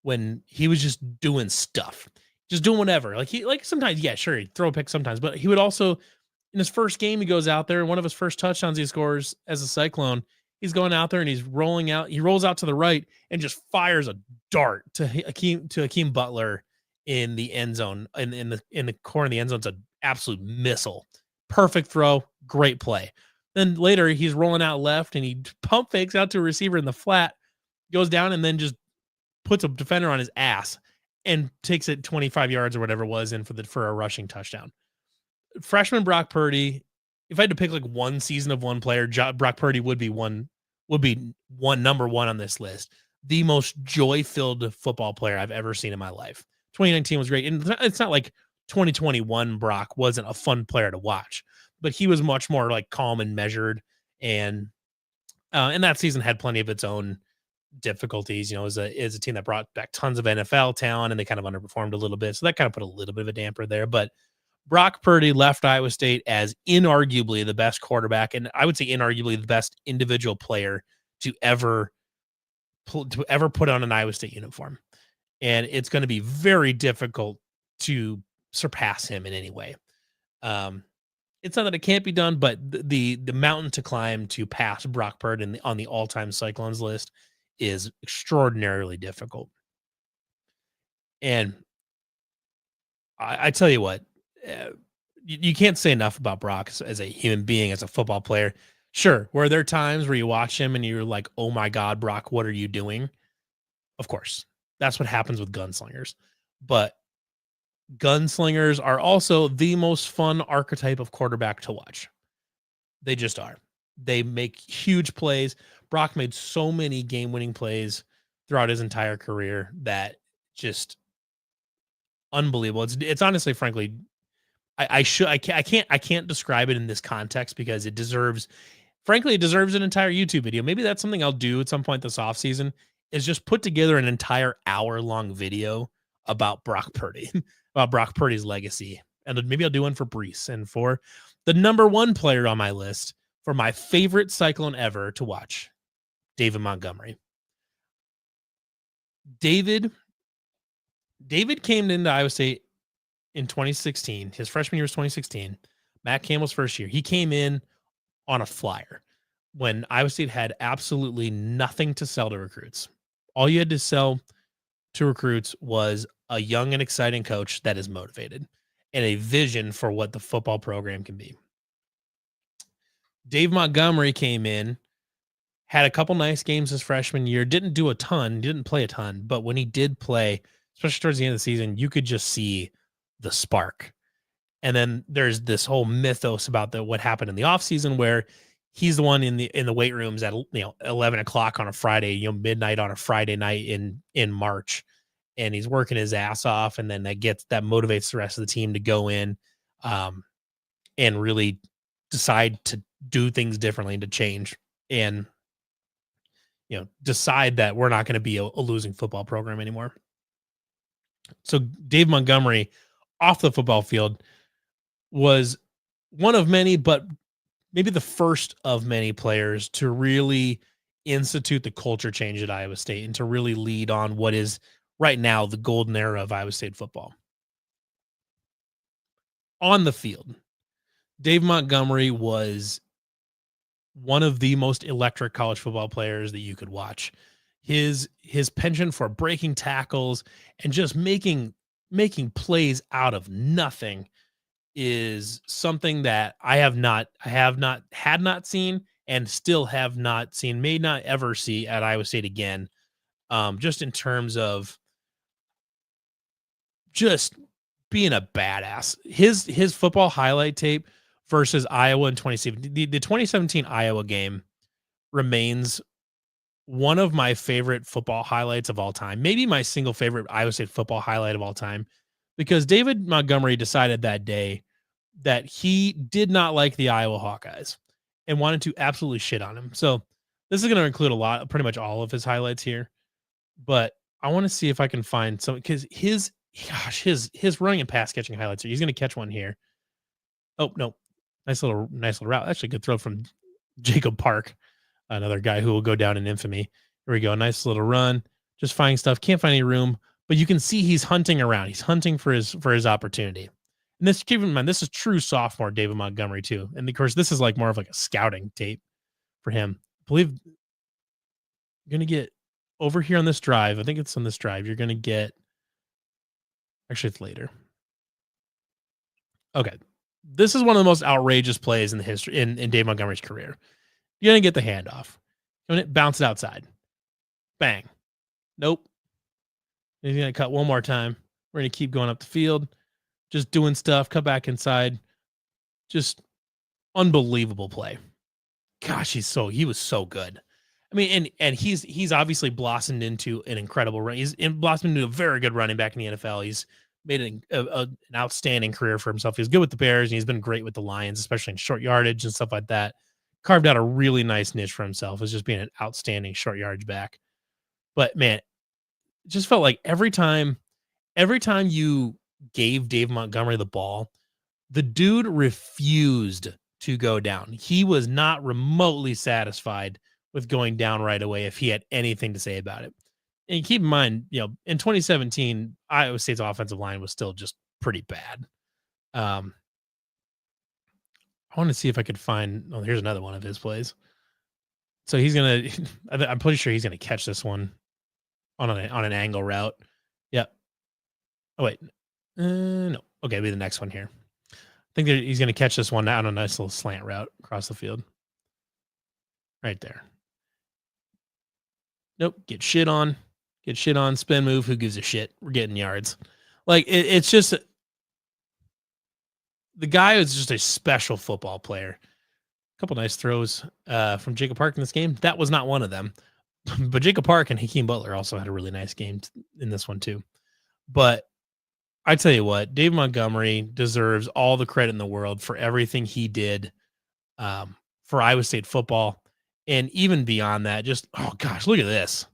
when he was just doing stuff, just doing whatever. Sometimes, yeah, sure, he'd throw a pick sometimes, but he would also, in his first game, he goes out there and one of his first touchdowns he scores as a Cyclone, he's going out there and he rolls out to the right and just fires a dart to Hakeem Butler in the end zone, in the corner of the end zone. It's an absolute missile. Perfect throw, great play. Then later he's rolling out left and he pump fakes out to a receiver in the flat, goes down and then just puts a defender on his ass and takes it 25 yards or whatever it was in for a rushing touchdown. Freshman Brock Purdy, if I had to pick one season of one player, Brock Purdy would be number 1 on this list. The most joy-filled football player I've ever seen in my life. 2019 was great. And it's not like 2021 Brock wasn't a fun player to watch, but he was much more calm and measured. And that season had plenty of its own difficulties. It was a team that brought back tons of NFL talent and they kind of underperformed a little bit. So that kind of put a little bit of a damper there. But Brock Purdy left Iowa State as inarguably the best quarterback, and I would say inarguably the best individual player to ever put on an Iowa State uniform. And it's going to be very difficult to surpass him in any way. It's not that it can't be done, but the mountain to climb to pass Brock Purdy on the all-time Cyclones list is extraordinarily difficult. And I tell you what, you can't say enough about Brock as a human being, as a football player. Sure, were there times where you watch him and you're like, oh my God, Brock, what are you doing? Of course, that's what happens with gunslingers. But gunslingers are also the most fun archetype of quarterback to watch. They just are. They make huge plays. Brock made so many game-winning plays throughout his entire career that just unbelievable. It's honestly, frankly, I can't describe it in this context because it deserves an entire YouTube video. Maybe that's something I'll do at some point this offseason, is just put together an entire hour-long video about Brock Purdy, about Brock Purdy's legacy. And maybe I'll do one for Brees and for the number one player on my list for my favorite Cyclone ever to watch, David Montgomery. David came into Iowa State in 2016. His freshman year was 2016. Matt Campbell's first year. He came in on a flyer when Iowa State had absolutely nothing to sell to recruits. All you had to sell to recruits was a young and exciting coach that is motivated and a vision for what the football program can be. Dave Montgomery came in, had a couple nice games his freshman year, didn't play a ton, but when he did play, especially towards the end of the season, you could just see the spark. And then there's this whole mythos about what happened in the offseason where he's the one in the weight rooms at 11 o'clock on a Friday, midnight on a Friday night in March, and he's working his ass off, and then that motivates the rest of the team to go in and really decide to do things differently and to change and decide that we're not going to be a losing football program anymore. So Dave Montgomery off the football field was one of many, but maybe the first of many players to really institute the culture change at Iowa State and to really lead on what is right now the golden era of Iowa State football. On the field, Dave Montgomery was one of the most electric college football players that you could watch. His penchant for breaking tackles and just making plays out of nothing is something that I had not seen and still have not seen, may not ever see at Iowa State again. Just in terms of just being a badass. His football highlight tape versus Iowa in 2017, the 2017 Iowa game remains one of my favorite football highlights of all time. Maybe my single favorite Iowa State football highlight of all time, because David Montgomery decided that day that he did not like the Iowa Hawkeyes and wanted to absolutely shit on him. So this is going to include pretty much all of his highlights here, but I want to see if I can find some, because his running and pass catching highlights. He's going to catch one here. Oh no. Nice little route. Actually, good throw from Jacob Park, another guy who will go down in infamy. Here we go. Nice little run. Just finding stuff. Can't find any room, but you can see he's hunting around. He's hunting for his opportunity. And this, keep in mind, this is true sophomore David Montgomery too. And of course, this is like more of like a scouting tape for him. I believe you're going to get over here on this drive. I think it's on this drive. You're going to get, actually it's later. Okay. This is one of the most outrageous plays in the history in Dave Montgomery's career. You're going to get the handoff. You're going to bounce it outside. Bang. Nope. He's going to cut one more time. We're going to keep going up the field, just doing stuff, cut back inside. Just unbelievable play. Gosh, he was so good. I mean, and he's obviously blossomed into an incredible run. He's blossomed into a very good running back in the NFL. He's made an outstanding career for himself. He's good with the Bears, and he's been great with the Lions, especially in short yardage and stuff like that. Carved out a really nice niche for himself as just being an outstanding short yardage back. But man, it just felt like every time you gave Dave Montgomery the ball, The dude refused to go down. He was not remotely satisfied with going down right away if he had anything to say about it. And keep in mind, in 2017, Iowa State's offensive line was still just pretty bad. I want to see if I could find. Oh, here's another one of his plays. So he's gonna. I'm pretty sure he's gonna catch this one on an angle route. Yep. Oh wait, no. Okay, it'll be the next one here. I think that he's gonna catch this one on a nice little slant route across the field. Right there. Nope. Get shit on. Spin move. Who gives a shit? We're getting yards. Like it's just the guy is just a special football player. A couple nice throws from Jacob Park in this game. That was not one of them, but Jacob Park and Hakeem Butler also had a really nice game in this one too. But I tell you what, Dave Montgomery deserves all the credit in the world for everything he did for Iowa State football. And even beyond that, just, oh gosh, look at this.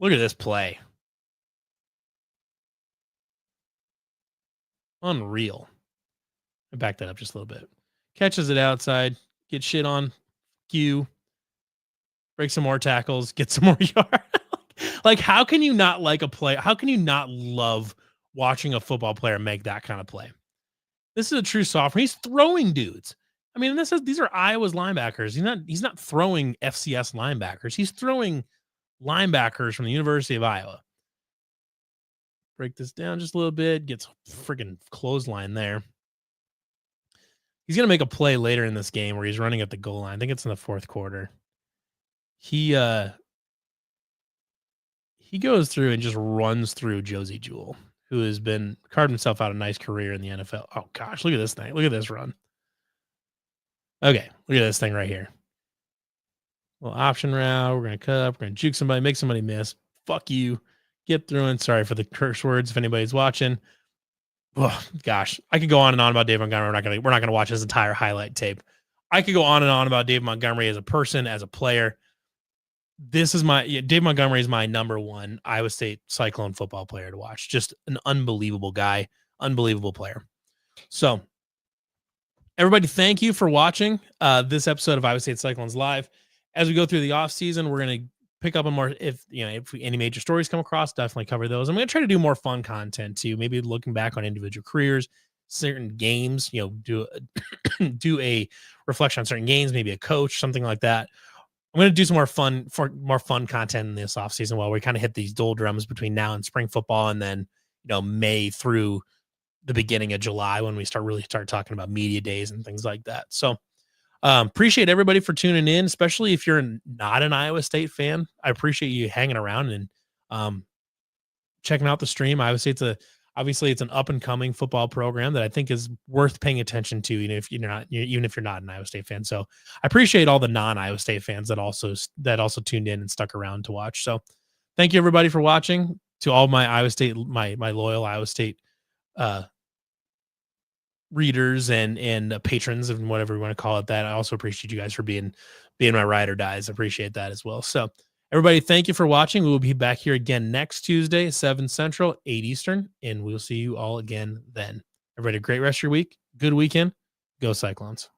Look at this play. Unreal. I back that up just a little bit. Catches it outside, gets shit on, break some more tackles, get some more yards. Like, how can you not like a play? How can you not love watching a football player make that kind of play? This is a true sophomore. He's throwing dudes. I mean, these are Iowa's linebackers. He's not throwing FCS linebackers. He's throwing linebackers from the University of Iowa. Break this down just a little bit. Gets freaking clothesline there. He's going to make a play later in this game where he's running at the goal line. I think it's in the fourth quarter. He goes through and just runs through Josie Jewell, who has carved himself out a nice career in the NFL. Oh gosh, look at this thing. Look at this run. Okay, look at this thing right here. Little option route. We're going to cut up. We're going to juke somebody, make somebody miss. Fuck you. Get through and sorry for the curse words if anybody's watching. Oh gosh, I could go on and on about Dave Montgomery. We're not gonna watch his entire highlight tape. I could go on and on about Dave Montgomery as a person, as a player. Dave Montgomery is my number one Iowa State Cyclone football player to watch. Just an unbelievable guy, unbelievable player. So, everybody, thank you for watching this episode of Iowa State Cyclones Live. As we go through the off season, we're gonna pick up on more. If any major stories come across, definitely cover those. I'm going to try to do more fun content too. Maybe looking back on individual careers, certain games. Do a reflection on certain games. Maybe a coach, something like that. I'm going to do some more fun content in this off season while we kind of hit these doldrums between now and spring football, and then May through the beginning of July when we start talking about media days and things like that. So. Appreciate everybody for tuning in, especially if you're not an Iowa State fan. I appreciate you hanging around and checking out the stream. Iowa State's obviously it's an up and coming football program that I think is worth paying attention to, even if you're not an Iowa State fan. So I appreciate all the non-Iowa State fans that also tuned in and stuck around to watch. So thank you everybody for watching. To all my Iowa State, my loyal Iowa State readers and patrons and whatever we want to call it, that I also appreciate you guys for being my ride or dies. I appreciate that as well. So everybody, thank you for watching. We will be back here again next Tuesday, 7 Central, 8 Eastern, and we'll see you all again then. Everybody, great rest of your week. Good weekend. Go Cyclones.